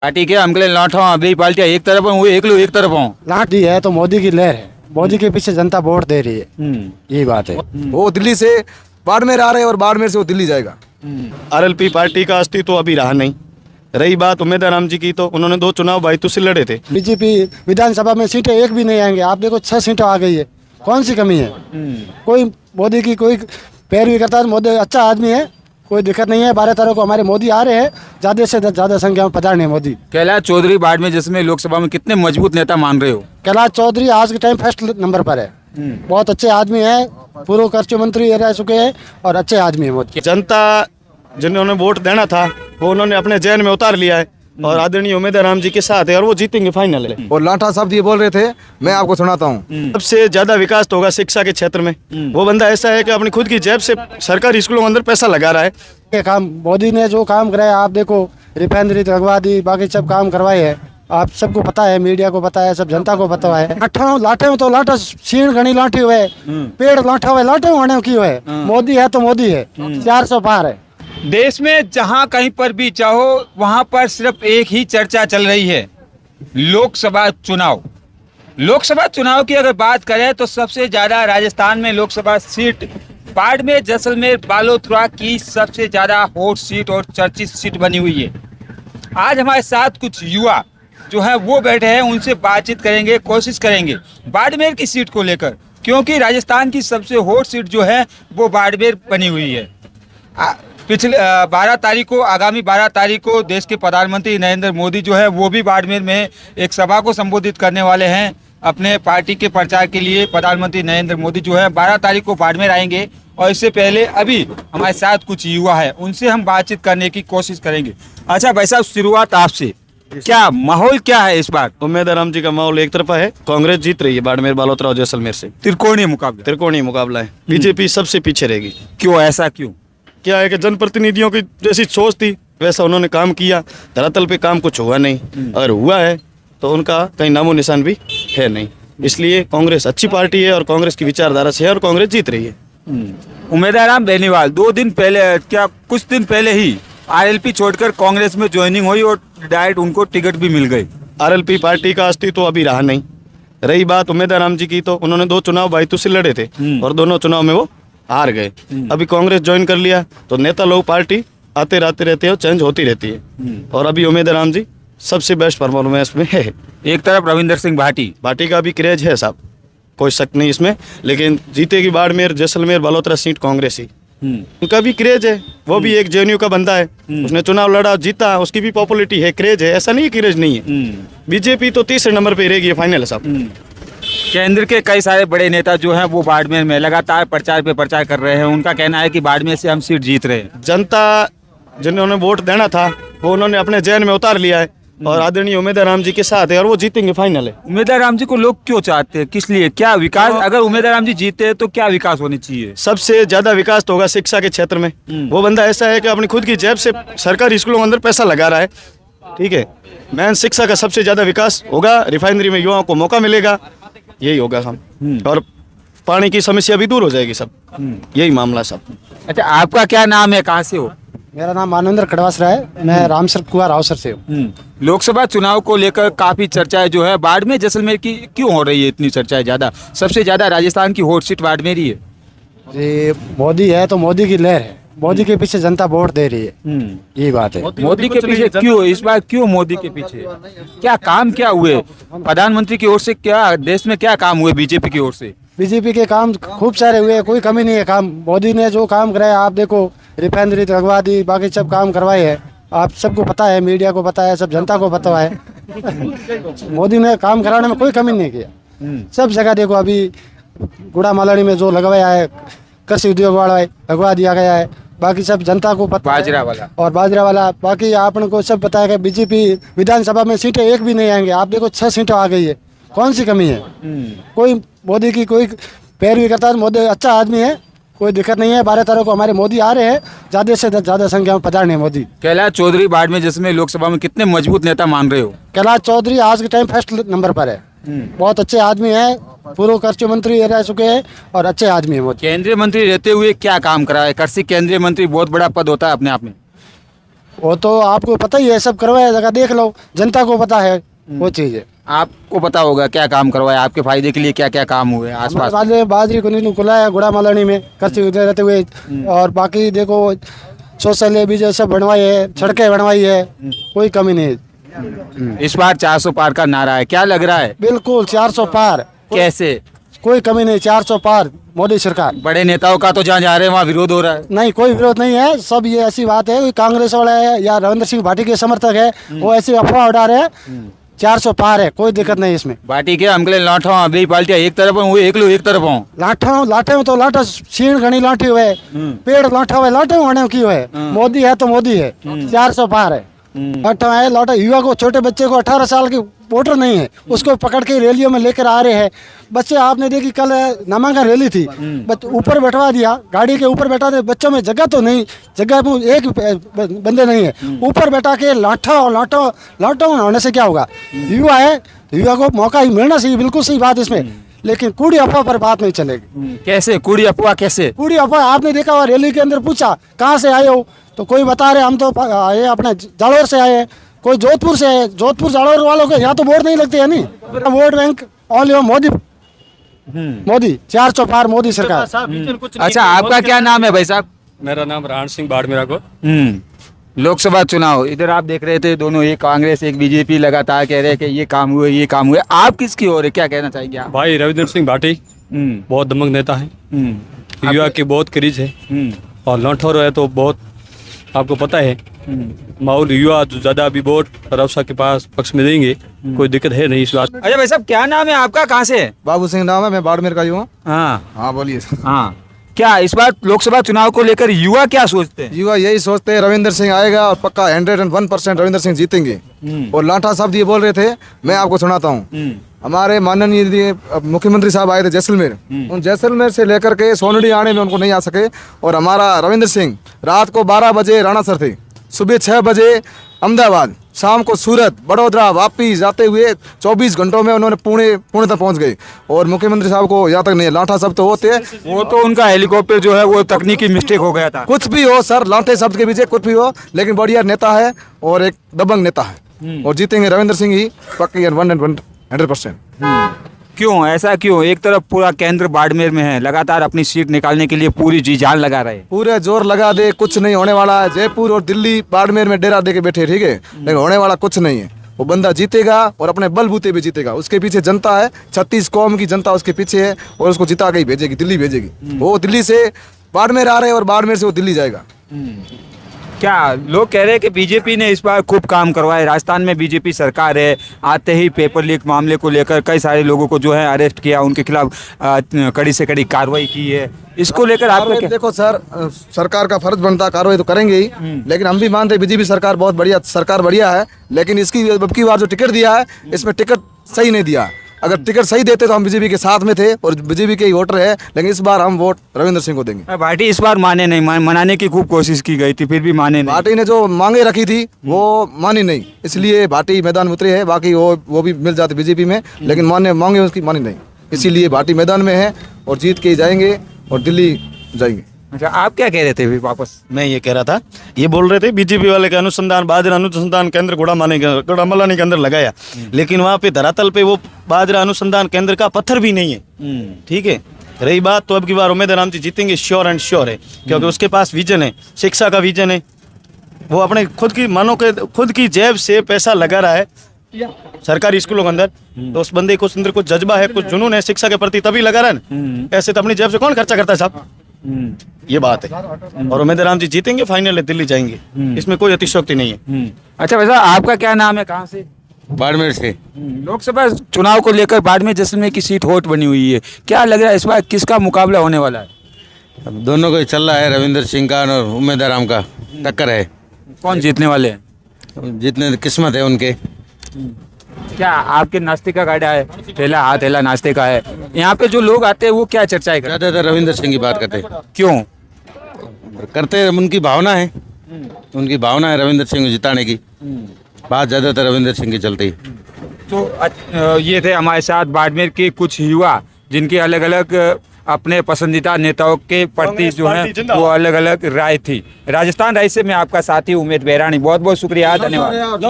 Party के हमके लाठों अभी पार्टियां एक तरफ हूँ एक लो एक तरफ हूँ। लाठी है तो मोदी की लहर है, मोदी के पीछे जनता वोट दे रही है, यही बात है। वो दिल्ली से बाड़मेर आ रहे हैं और बाड़मेर से वो दिल्ली जाएगा। आरएलपी पार्टी का अस्तित्व अभी रहा नहीं। रही बात उम्मीदवार राम जी की, तो उन्होंने 2 चुनाव बायतू से लड़े थे। बीजेपी विधानसभा में सीटें एक भी नहीं आएंगे, आप देखो 6 सीटें आ गई है, कौन सी कमी है? कोई मोदी की कोई पैरवी करता है, मोदी अच्छा आदमी है, कोई दिक्कत नहीं है। 12 तारीख को हमारे मोदी आ रहे हैं, ज़्यादा से ज़्यादा संख्या में पधारने मोदी। कैलाश चौधरी बाड़मेर जिसमें लोकसभा में कितने मजबूत नेता मान रहे हो? कैलाश चौधरी आज के टाइम फर्स्ट नंबर पर है, बहुत अच्छे आदमी है, पूर्व कृषि मंत्री रह चुके हैं और अच्छे आदमी है मोदी। जनता जिन्होंने वोट देना था वो उन्होंने अपने जहन में उतार लिया है और आदरणीय उम्मीदवार राम जी के साथ है और वो जीतेंगे फाइनल है। और लाठा साहब जी बोल रहे थे, मैं आपको सुनाता हूँ। सबसे ज्यादा विकास तो होगा शिक्षा के क्षेत्र में। वो बंदा ऐसा है कि अपनी खुद की जेब से सरकारी स्कूलों के अंदर पैसा लगा रहा है। ये काम मोदी ने जो काम कराया, आप देखो रिफाइनरी लगवा दी, बाकी सब काम करवाए हैं, आप सबको पता है, मीडिया को पता है, सब जनता को पता है। लाठे में तो लाठा सीण घनी लाठी हुए, पेड़ लाठा हुए, लाठे होने की हुए। मोदी है तो मोदी है, 400 पार है। देश में जहां कहीं पर भी चाहो वहां पर सिर्फ एक ही चर्चा चल रही है, लोकसभा चुनाव। लोकसभा चुनाव की अगर बात करें तो सबसे ज्यादा राजस्थान में लोकसभा सीट बाड़मेर, जैसलमेर, बालोतरा की सबसे ज्यादा हॉट सीट और चर्चित सीट बनी हुई है। आज हमारे साथ कुछ युवा जो है वो बैठे हैं, उनसे बातचीत करेंगे, कोशिश करेंगे बाड़मेर की सीट को लेकर, क्योंकि राजस्थान की सबसे हॉट सीट जो है वो बाड़मेर बनी हुई है। पिछले 12 तारीख को, आगामी 12 तारीख को देश के प्रधानमंत्री नरेंद्र मोदी जो है वो भी बाड़मेर में एक सभा को संबोधित करने वाले हैं अपने पार्टी के प्रचार के लिए। प्रधानमंत्री नरेंद्र मोदी जो है 12 तारीख को बाड़मेर आएंगे और इससे पहले अभी हमारे साथ कुछ युवा है, उनसे हम बातचीत करने की कोशिश करेंगे। अच्छा भाई साहब, शुरुआत आपसे, क्या माहौल क्या है इस बार? उम्मीदवार राम जी का माहौल एक तरफा है, कांग्रेस जीत रही है बाड़मेर, बालोतरा और जैसलमेर से। त्रिकोणीय मुकाबला है। बीजेपी सबसे पीछे रहेगी। क्यों, ऐसा क्यों? क्या है कि जनप्रतिनिधियों की जैसी सोच थी वैसा उन्होंने काम किया, धरातल पे काम कुछ हुआ नहीं। अगर हुआ है तो उनका कहीं नामो निशान भी है नहीं। इसलिए कांग्रेस अच्छी पार्टी है और कांग्रेस की विचारधारा से है और कांग्रेस जीत रही है। उम्मीदवार राम बेनीवाल 2 दिन पहले, क्या कुछ दिन पहले ही आरएलपी छोड़कर कांग्रेस में ज्वाइनिंग हुई और डायरेक्ट उनको टिकट भी मिल गई। आरएलपी पार्टी का अस्तित्व अभी रहा नहीं। रही बात उम्मीदवार राम जी की, तो उन्होंने 2 चुनाव बायतू से लड़े थे और दोनों चुनाव में वो हार गए। अभी कांग्रेस ज्वाइन कर लिया तो नेता लोग पार्टी आते रहते हैं और चेंज होती रहती है। और अभी उम्मीदवार राम जी सबसे बेस्ट परफॉर्मेंस में है। एक तरफ रविंदर सिंह भाटी का भी क्रेज है साहब, कोई शक नहीं इसमें, लेकिन जीतेगी बाड़मेर, जैसलमेर, बालोतरा सीट कांग्रेस ही। उनका भी क्रेज है, वो भी एक जेएनयू का बंदा है, उसने चुनाव लड़ा, जीता, उसकी भी पॉपुलरिटी है, क्रेज है, ऐसा नहीं क्रेज नहीं है। बीजेपी तो 30 नंबर पे रहेगी, फाइनल है साहब। केंद्र के कई सारे बड़े नेता जो हैं वो बाड़मेर में लगातार प्रचार पे प्रचार कर रहे हैं, उनका कहना है कि बाड़मेर से हम सीट जीत रहे हैं। जनता जिन्होंने वोट देना था वो उन्होंने अपने जहन में उतार लिया है और आदरणीय उम्मीदवार राम जी के साथ है और वो जीतेंगे फाइनल है। उम्मीदवार राम जी को लोग क्यों चाहते हैं, किस लिए, क्या विकास, अगर उम्मीदवार राम जी जीते हैं तो क्या विकास होनी चाहिए? सबसे ज्यादा विकास तो होगा शिक्षा के क्षेत्र में। वो बंदा ऐसा है कि अपनी खुद की जेब से सरकारी स्कूलों के अंदर पैसा लगा रहा है। ठीक है, मेन शिक्षा का सबसे ज्यादा विकास होगा, रिफाइनरी में युवाओं को मौका मिलेगा, यही होगा हम। और पानी की समस्या भी दूर हो जाएगी सब, यही मामला सब। अच्छा, आपका क्या नाम है, कहाँ से हो? मेरा नाम मानवेंद्र खड़वासरा है, मैं रामसर कुआर अवसर से हूँ। लोकसभा चुनाव को लेकर काफी चर्चाएं जो है बाड़मेर, जैसलमेर की क्यों हो रही है इतनी चर्चाएं ज्यादा? सबसे ज्यादा राजस्थान की हॉट सीट बाड़मेर ही है। जी, मोदी है तो मोदी की लहर है, मोदी के पीछे जनता वोट दे रही है, यही बात है। मोदी के पीछे क्यों, इस बार क्यों मोदी के पीछे? क्या काम क्या हुए प्रधानमंत्री की ओर से, क्या देश में क्या काम हुए बीजेपी की ओर से? बीजेपी के काम खूब सारे हुए, कोई कमी नहीं है काम। मोदी ने जो काम कराया, आप देखो रिफाइनरी लगवा दी, बाकी सब काम करवाए हैं, आप सबको पता है, मीडिया को पता है, सब जनता को पता है। मोदी ने काम कराने में कोई कमी नहीं किया। सब जगह देखो, अभी गुड़ा मालानी में जो लगवाया है, कृषि उद्योग वाला लगवा दिया गया है, बाकी सब जनता को पता है। बाजरा वाला बाकी आपने को सब पता है कि बीजेपी विधानसभा में सीटें एक भी नहीं आएंगे, आप देखो 6 सीटें आ गई है, कौन सी कमी है? कोई मोदी की कोई पैरवी करता है, मोदी अच्छा आदमी है, कोई दिक्कत नहीं है। 12 तारीख को हमारे मोदी आ रहे हैं, ज़्यादा से ज़्यादा संख्या में पधारने मोदी। कैलाश चौधरी बाड़मेर जिसमें लोकसभा में कितने मजबूत नेता मान रहे हो? कैलाश चौधरी आज के टाइम फर्स्ट नंबर पर है, बहुत अच्छे आदमी है, पूर्व कृषि मंत्री रह चुके हैं और अच्छे आदमी है मोदी। केंद्रीय मंत्री रहते हुए क्या काम करा है? कृषि केंद्रीय मंत्री बहुत बड़ा पद होता है अपने आप में। वो तो आपको पता ही है, सब करवाया जगह देख लो, जनता को पता है वो चीज़ है। आपको पता होगा क्या काम करवाया, आपके फायदे के लिए क्या क्या काम हुए आसपास? हमारे बाजरी को नीलू खुला है गुड़ा मालानी में कर्सी रहते हुए, और बाकी देखो शौचालय भी जो सब बनवाई है, सड़कें बनवाई है, कोई कमी नहीं है। इस बार 400 पार का नारा है, क्या लग रहा है? बिल्कुल 400 पार, कैसे? कोई कमी नहीं, 400 पार मोदी सरकार। बड़े नेताओं का तो जहाँ जा रहे हैं वहाँ विरोध हो रहा है। नहीं, कोई विरोध नहीं है, सब ये ऐसी बात है, कोई कांग्रेस वाला है या रविंद्र सिंह भाटी के समर्थक है, वो ऐसी अफवाह उड़ा रहे हैं। 400 पार है, कोई दिक्कत नहीं इसमें। पार्टी के हमकले लाठों अभी पार्टियां एक तरफ हूँ, एक लो एक तरफ हूँ। लाठे में तो लाठा छीण घनी लाठी हुए, पेड़ लाठा हुए, लाठे होने की हुए, मोदी है तो मोदी है। 400 पार है, लाठा है, लाठा। युवा को, छोटे बच्चे को 18 साल की वोटर नहीं है, उसको पकड़ के रैलियों में लेकर आ रहे हैं बच्चे। आपने देखी कल नामांकन रैली थी, ऊपर बैठवा दिया, गाड़ी के ऊपर बैठा दे, बच्चों में जगह तो नहीं, जगह में एक बंदे नहीं है, ऊपर बैठा के लाठा होने से क्या होगा? युवा है, युवा को मौका ही मिलना चाहिए, बिल्कुल सही बात इसमें, लेकिन कूड़ी अफवाह पर बात नहीं चलेगी। कैसे कूड़ी अफवाह? कैसे कूड़ी अफवाह? आपने देखा हुआ रैली के अंदर पूछा कहाँ से आए हो, तो कोई बता रहे हम तो आए अपने जालौर से आए हैं, कोई जोधपुर से आए। जोधपुर जालौर वालों के यहाँ तो वोट नहीं लगते है नहीं, vote bank all Modi, Modi 400 पार मोदी सरकार। अच्छा, आपका क्या नाम है भाई साहब? मेरा नाम राण सिंह बाड़मेरा को। लोकसभा चुनाव इधर आप देख रहे थे, दोनों एक कांग्रेस एक बीजेपी लगातार कह रहे हैं कि ये काम हुए ये काम हुए, आप किसकी ओर है, क्या कहना चाहेंगे आप? भाई रविंद्र सिंह भाटी बहुत दमंग नेता है, युवा की बहुत क्रेज है, और लौटो है तो बहुत आपको पता है माहौल युवा ज्यादा अभी वोट रवसा के पास पक्ष में देंगे, कोई दिक्कत है नहीं इस बात। अच्छा भाई साहब, क्या नाम है आपका, कहाँ से? बाबू सिंह नाम है, मैं बाड़मेर का ही हूँ। हाँ हाँ बोलिए। हाँ, क्या इस बार लोकसभा चुनाव को लेकर युवा क्या सोचते हैं? युवा यही सोचते हैं रविंद्र सिंह आएगा और पक्का 101% रविंद्र सिंह जीतेंगे। और लाठा साहब ये बोल रहे थे, मैं आपको सुनाता हूँ। हमारे माननीय मुख्यमंत्री साहब आए थे जैसलमेर, उन जैसलमेर से लेकर के सोनडी आने में उनको नहीं आ सके, और हमारा रविंद्र सिंह रात को 12 बजे राणासर थे, सुबह 6 बजे अहमदाबाद, शाम को सूरत, बड़ौदा, वापिस जाते हुए 24 घंटों में उन्होंने पुणे तक पहुंच गए। और मुख्यमंत्री साहब को यहाँ तक नहीं है, लाठा शब्द तो होते हैं, वो तो उनका हेलीकॉप्टर जो है वो तकनीकी मिस्टेक हो गया था। कुछ भी हो सर, लाठे शब्द के पीछे कुछ भी हो, लेकिन बढ़िया नेता है और एक दबंग नेता है, और जीतेंगे रविंद्र सिंह ही पक्की 100%। क्यों ऐसा क्यों? एक तरफ पूरा केंद्र बाड़मेर में है, लगातार अपनी सीट निकालने के लिए पूरी जी जान लगा रहे हैं। पूरे जोर लगा दे, कुछ नहीं होने वाला है। जयपुर और दिल्ली बाड़मेर में डेरा दे के बैठे, ठीक है, लेकिन होने वाला कुछ नहीं है। वो बंदा जीतेगा और अपने बलबूते पे जीतेगा। उसके पीछे जनता है, 36 कौम की जनता उसके पीछे है, और उसको जिता के ही भेजेगी, दिल्ली भेजेगी। वो दिल्ली से बाड़मेर आ रहे हैं और बाड़मेर से वो दिल्ली जाएगा। क्या लोग कह रहे हैं कि बीजेपी ने इस बार खूब काम करवाए, राजस्थान में बीजेपी सरकार है, आते ही पेपर लीक मामले को लेकर कई सारे लोगों को जो है अरेस्ट किया, उनके खिलाफ कड़ी से कड़ी कार्रवाई की है, इसको लेकर आप देखो सर, सरकार का फर्ज बनता, कार्रवाई तो करेंगे ही, लेकिन हम भी मानते हैं बीजेपी सरकार बहुत बढ़िया सरकार, बढ़िया है, लेकिन इसकी अब की बार जो टिकट दिया है, इसमें टिकट सही नहीं दिया। अगर टिकट सही देते तो हम बीजेपी के साथ में थे और बीजेपी के ही वोटर है, लेकिन इस बार हम वोट रविंद्र सिंह को देंगे। भाटी इस बार माने नहीं, मनाने की खूब कोशिश की गई थी, फिर भी माने नहीं। भाटी ने जो मांगे रखी थी वो मानी नहीं, इसलिए भाटी मैदान में उतरे है। बाकी वो भी मिल जाते बीजेपी में, लेकिन मांगे उसकी मानी नहीं, इसीलिए भाटी मैदान में है और जीत के ही जाएंगे और दिल्ली जाएंगे। अच्छा, आप क्या कह रहे थे फिर वापस? मैं ये कह रहा था, ये बोल रहे थे बीजेपी वाले का अनुसंधान बाजरा अनुसंधान केंद्र गुड़ामलानी के अंदर लगाया, लेकिन वहाँ पे धरातल पे वो बाजरा अनुसंधान केंद्र का पत्थर भी नहीं है। ठीक है, रही बात तो अब की बार उम्मीद आराम से जीतेंगे, श्योर एंड श्योर है, क्योंकि उसके पास विजन है, शिक्षा का विजन है। वो अपने खुद की मानो के खुद की जेब से पैसा लगा रहा है सरकारी स्कूलों के अंदर, तो उस बंदे को अंदर कुछ जज्बा है, कुछ जुनून है शिक्षा के प्रति, तभी लगा रहा है ना। ऐसे तो अपनी जेब से कौन खर्चा करता है साहब? ये बात है, और उम्मीद राम जी जीतेंगे, फाइनल है, दिल्ली जाएंगे, इसमें कोई अतिशयोक्ति नहीं है। अच्छा वैसा आपका क्या नाम है, कहाँ से? बाड़मेर से। लोकसभा चुनाव को लेकर बाड़मेर जैसलमेर की सीट हॉट बनी हुई है, क्या लग रहा है इस बार किसका मुकाबला होने वाला है? अब दोनों को ही चल रहा है, रविंद्र सिंह का और उम्मीद राम का टक्कर है। कौन जीतने वाले हैं? जितने किस्मत है उनके। क्या आपके नाश्ते का गाड़ा है, ठेला हाथ ठेला नाश्ते का है, यहाँ पे जो लोग आते हैं वो क्या चर्चाएं करते ज़्यादातर रविंद्र सिंह की बात करते हैं? क्यों करते? उनकी भावना है, उनकी भावना है रविंद्र सिंह को जिताने की, बात ज़्यादातर रविंद्र सिंह की चलती है। तो ये थे हमारे साथ बाड़मेर के कुछ युवा जिनके अलग अलग अपने पसंदीदा नेताओं के प्रति कांग्रेस जो है पार्टी जिंदाबाद। वो अलग अलग राय थी। राजस्थान राइस से मैं आपका साथी उमेश बैरानी, बहुत बहुत शुक्रिया, धन्यवाद।